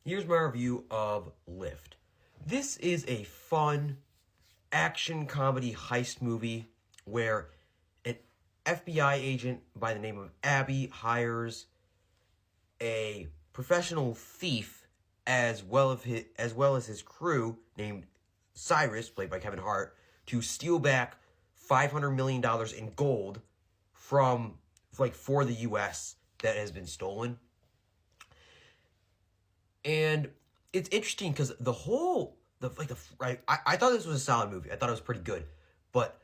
Here's my review of Lift. This is a fun action comedy heist movie where an FBI agent by the name of Abby hires a professional thief as well as his crew named Cyrus, played by Kevin Hart, to steal back $500 million in gold for the U.S. that has been stolen. And it's interesting because I thought this was a solid movie. I thought it was pretty good. But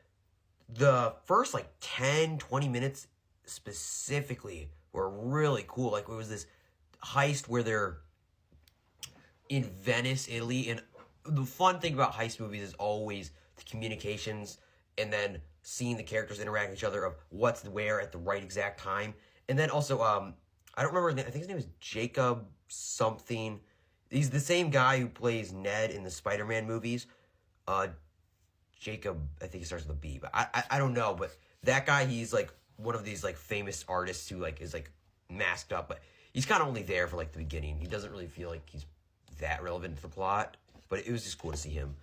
the first 10, 20 minutes specifically were really cool. Like, it was this heist where they're in Venice, Italy. And the fun thing about heist movies is always the communications and then seeing the characters interact with each other of what's where at the right exact time. And then also, I don't remember his name. I think his name is Jacob something. He's the same guy who plays Ned in the Spider-Man movies. Jacob, I think he starts with a B, but I don't know. But that guy, he's like one of these famous artists who is masked up, but he's kind of only there for the beginning. He doesn't really feel like he's that relevant to the plot, but it was just cool to see him.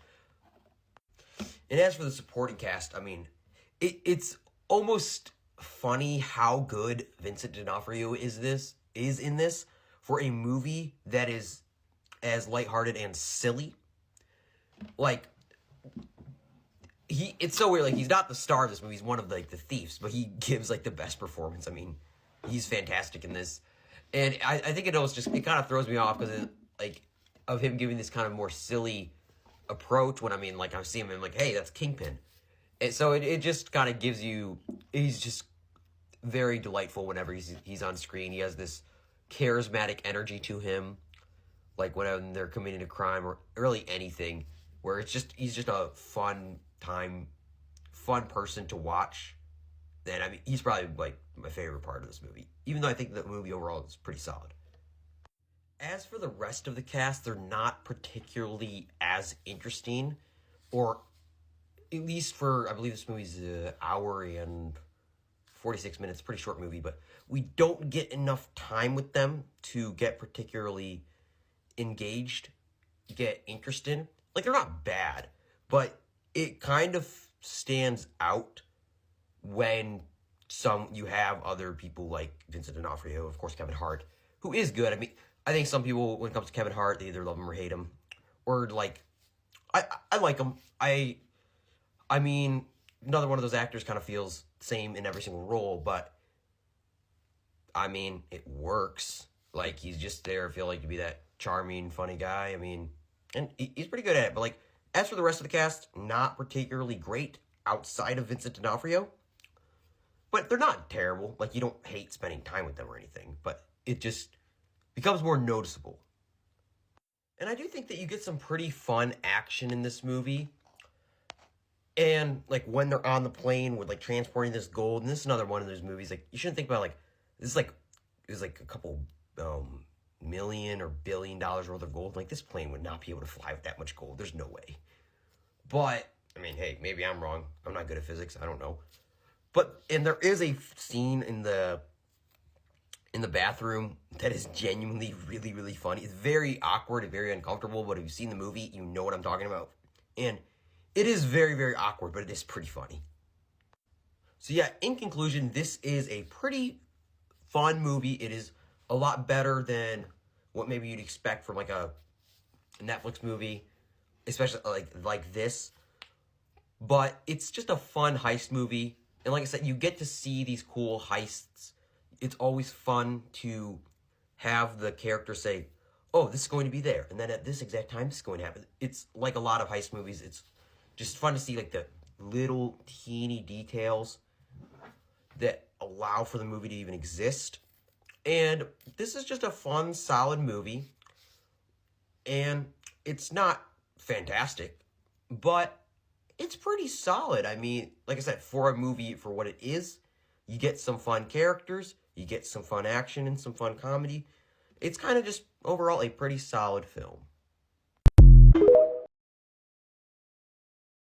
And as for the supporting cast, I mean, it's almost funny how good Vincent D'Onofrio is in this for a movie that is as lighthearted and silly. It's so weird. He's not the star of this movie. He's one of the thieves, but he gives the best performance. I mean, he's fantastic in this, and I think it kind of throws me off because of him giving this kind of more silly approach when I see him and I'm like, hey, that's Kingpin. And so it just kind of gives you, he's just very delightful whenever he's on screen. He has this charismatic energy to him, when they're committing a crime or really anything, where he's just a fun person to watch. And I mean, he's probably my favorite part of this movie, even though I think the movie overall is pretty solid. As for the rest of the cast, they're not particularly as interesting, or at least I believe this movie's an hour and 46 minutes, pretty short movie, but we don't get enough time with them to get particularly engaged, get interested. They're not bad, but it kind of stands out when you have other people like Vincent D'Onofrio, of course, Kevin Hart, who is good. I mean, I think some people, when it comes to Kevin Hart, they either love him or hate him, or I like him. I mean, another one of those actors kind of feels the same in every single role, but I mean, it works. He's just there, I feel to be that charming, funny guy. I mean, and he's pretty good at it. But as for the rest of the cast, not particularly great outside of Vincent D'Onofrio. But they're not terrible. You don't hate spending time with them or anything. But it just becomes more noticeable. And I do think that you get some pretty fun action in this movie. And when they're on the plane with transporting this gold, and this is another one of those movies you shouldn't think about this is it was a couple million or $1 billion worth of gold. This plane would not be able to fly with that much gold. There's no way. But I mean, hey, maybe I'm wrong. I'm not good at physics. I don't know. And there is a scene in the bathroom that is genuinely really, really funny. It's very awkward and very uncomfortable, but if you've seen the movie, you know what I'm talking about. And it is very, very awkward, but it is pretty funny. So yeah, in conclusion, this is a pretty fun movie. It is a lot better than what maybe you'd expect from a Netflix movie, especially like this. But it's just a fun heist movie. And like I said, you get to see these cool heists. It's always fun to have the character say, oh, this is going to be there. And then at this exact time, this is going to happen. It's like a lot of heist movies. It's just fun to see the little teeny details that allow for the movie to even exist. And this is just a fun, solid movie. And it's not fantastic, but it's pretty solid. I mean, like I said, for a movie, for what it is, you get some fun characters, you get some fun action and some fun comedy. It's kind of just overall a pretty solid film.